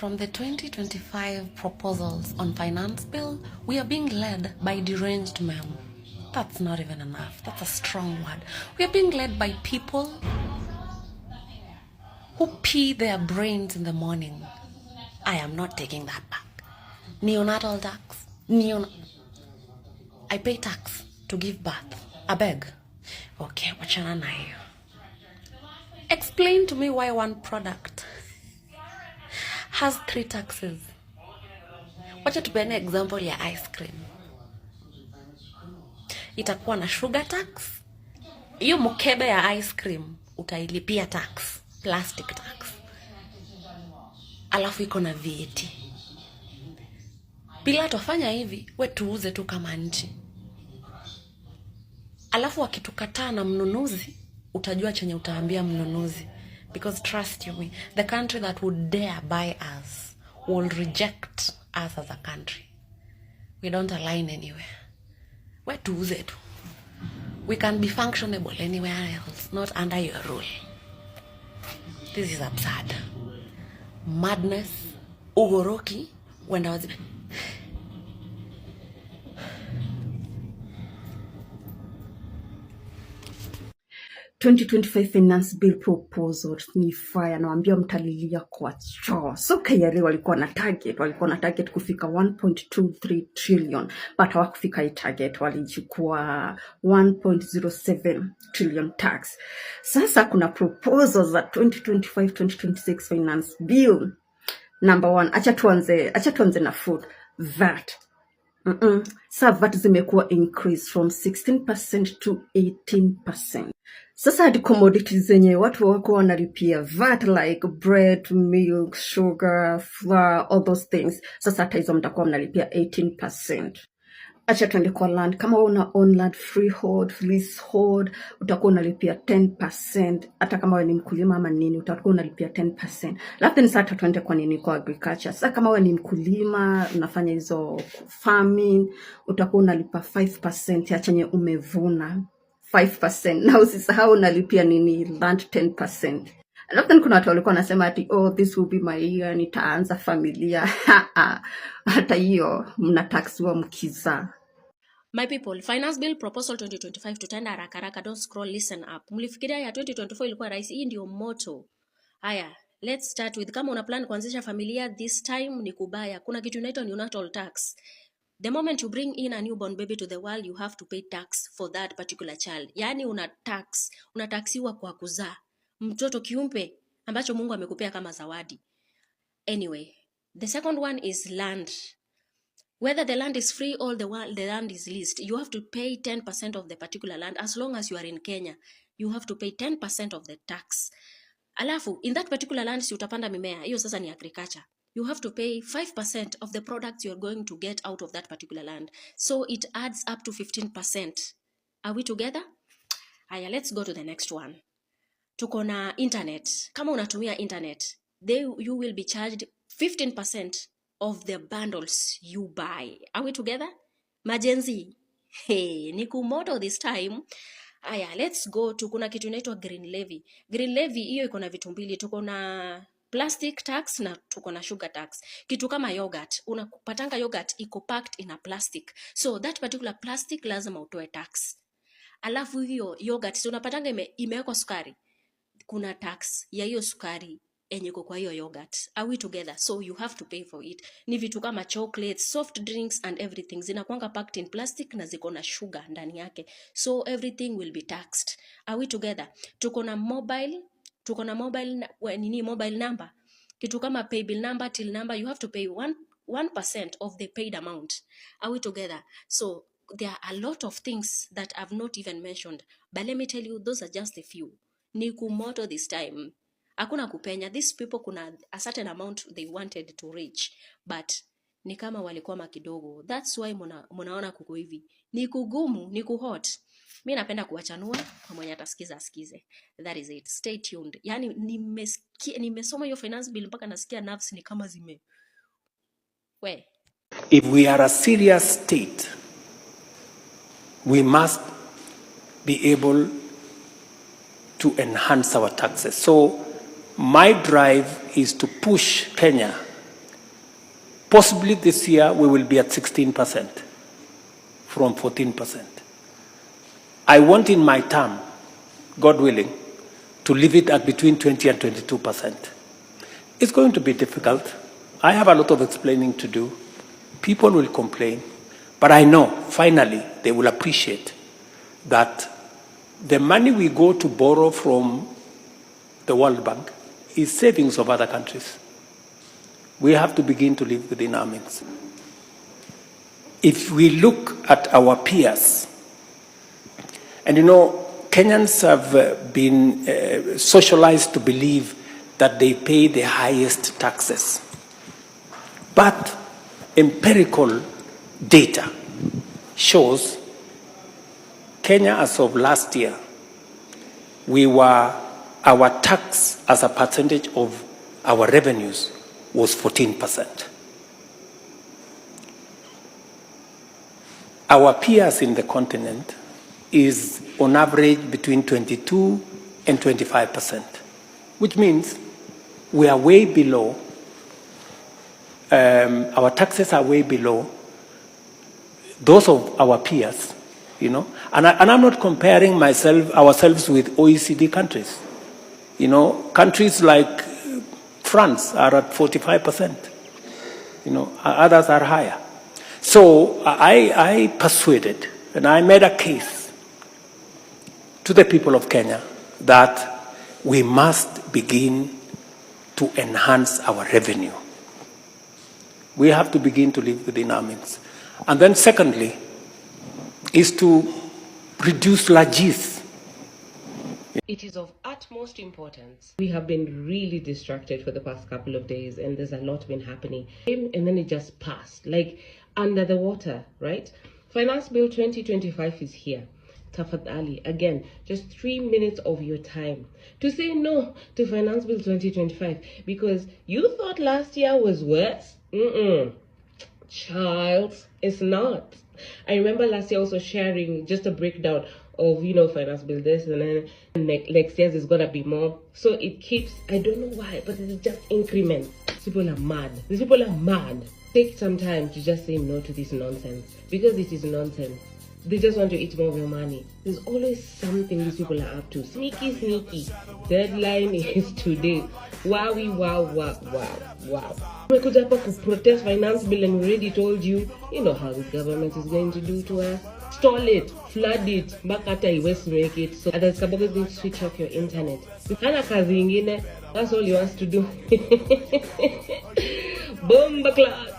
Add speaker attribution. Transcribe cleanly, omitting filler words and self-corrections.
Speaker 1: From the 2025 proposals on finance bill, we are being led by deranged men. That's not even enough. That's a strong word. We are being led by people who pee their brains in the morning. I am not taking that back. Neonatal tax. I pay tax to give birth. I beg. Okay, wachana na hiyo. Explain to me why one product has 3 taxes. Wacha tupene example ya ice cream. Itakuwa na sugar tax. Hiyo mkebe ya ice cream utailipia tax, plastic tax. Alafu iko na VAT. Bila tufanya hivi, we tuuze tu kama nchi. Alafu wakitukataa na mnunuzi, utajua chenye utaambia mnunuzi. Because trust you me, the country that would dare buy us will reject us as a country. We don't align anywhere. We tuuze tu. We can be functionable anywhere else, not under your rule. This is absurd. Madness, ugoroki, when I was...
Speaker 2: 2025 finance bill proposal ni fire, nawaambia mtalilia kwa choo. So KRA walikuwa na target kufika 1.23 trillion, but hawakufika hii target, walichukua 1.07 trillion tax. Sasa kuna proposals za 2025-2026 finance bill. Number 1, acha tuanze na food VAT. Sa VAT zimekuwa increase from 16% to 18%. Sasa hadi commodities zenye watu wako wanalipia VAT like bread, milk, sugar, flour, all those things. Sasa hata hizo mtakuwa mnalipia 18%. Acha tuende kwa land. Kama una own land, freehold, leasehold, utakuwa unalipia 10%. Hata kama wewe ni mkulima ama nini, utakuwa unalipia 10%. Lakini sasa tuende kwa nini, kwa agriculture. Sasa kama wewe ni mkulima, unafanya hizo farming, utakuwa unalipa 5% ya chenye umevuna. 5%. Na usisahau unalipia nini, land 10%. Lakini kuna watu walikuwa wanasema ati this will be my year, nitaanza familia. Hata hiyo mnataxiwa mkiza.
Speaker 3: My people, finance bill proposal 2025 tutaenda haraka haraka, don't scroll, listen up. Mlifikiria ya 2024 ilikuwa rahisi? Hii ndio motto. Haya, let's start with, kama una plan kuanzisha familia this time ni kubaya. Kuna kitu inaitwa neonatal tax. The moment you bring in a newborn baby to the world, you have to pay tax for that particular child. Yani unataxiwa kwa kuzaa mtoto kiumbe ambacho Mungu amekupea kama zawadi. Anyway, the second one is land. Whether the land is free or the land is leased, you have to pay 10% of the particular land. As long as you are in Kenya, you have to pay 10% of the tax. Alafu, in that particular land, si utapanda mimea, hiyo sasa ni agriculture. You have to pay 5% of the products you are going to get out of that particular land. So it adds up to 15%. Are we together? Aya, let's go to the next one. Tuko na internet. Kama unatumia internet, you will be charged 15% of the bundles you buy. Are we together? Majenzi. Hey, ni kumoto this time. Aya, let's go to kuna kitu inaitwa green levy. Green levy hiyo iko na vitu mbili. Tuko na plastic tax na tuko na sugar tax. Kitu kama yogurt, unapatanga yogurt iko packed in a plastic. So that particular plastic lazima utoe tax. Alafu hiyo yogurt unapatanga imewekwa sukari. Kuna tax ya hiyo sukari enye kwa hiyo yogurt. Are we together? So you have to pay for it. Ni vitu kama chocolates, soft drinks and everything zinakuanga packed in plastic na ziko na sugar ndani yake. So everything will be taxed. Are we together? Tuko na mobile number. Kitu kama pay bill number, till number, you have to pay 1% of the paid amount. Are we together? So there are a lot of things that I've not even mentioned, but let me tell you, those are just a few. Ni kumoto this time. Hakuna kupenya. These people kuna a certain amount they wanted to reach, but ni kama walikuwa kidogo. That's why munaona kuko hivi. Ni kugumu, ni kuhot. Mimi napenda kuwachanua kwa mwenye atasikiza asikize. That is it. Stay tuned. Yani nimesoma hiyo finance bill mpaka nasikia nerves ni kama zime.
Speaker 4: If we are a serious state, we must be able to enhance our taxes. So my drive is to push Kenya Possibly this year we will be at 16% from 14%. I want in my term, God willing, to leave it at between 20 and 22%. It's going to be difficult. I have a lot of explaining to do. People will complain, but I know finally they will appreciate that the money we go to borrow from the World Bank is savings of other countries. We have to begin to live within our means. If we look at our peers, and Kenyans have been socialized to believe that they pay the highest taxes. But empirical data shows Kenya, as of last year, our tax as a percentage of our revenues was 14%. Our peers in the continent is on average between 22 and 25%, which means we are way below, our taxes are way below those of our peers, And I'm not comparing ourselves with OECD countries. Countries like France are at 45%. Others are higher. So I persuaded, and I made a case to the people of Kenya that we must begin to enhance our revenue. We have to begin to live within our means. And then secondly, is to reduce largesse.
Speaker 5: It is of utmost importance. We have been really distracted for the past couple of days, and there's a lot been happening. And then it just passed, like under the water, right? Finance Bill 2025 is here. Tafadhali, again, just 3 minutes of your time to say no to Finance Bill 2025 because you thought last year was worse. Child, it's not. I remember last year also sharing just a breakdown of, Finance Bill this, and then next year's is gonna be more. So it keeps, I don't know why, but it's just increments. People are mad. These people are mad. Take some time to just say no to this nonsense because it is nonsense. They just want to eat more of your money. There's always something these people are up to. Sneaky. Deadline is today. Wow. We could have to protest finance bill and we already told you, how this government is going to do to us. Stall it, flood it, back at West make it. So others are going to switch off your internet. That's all you want to do. Bomba class.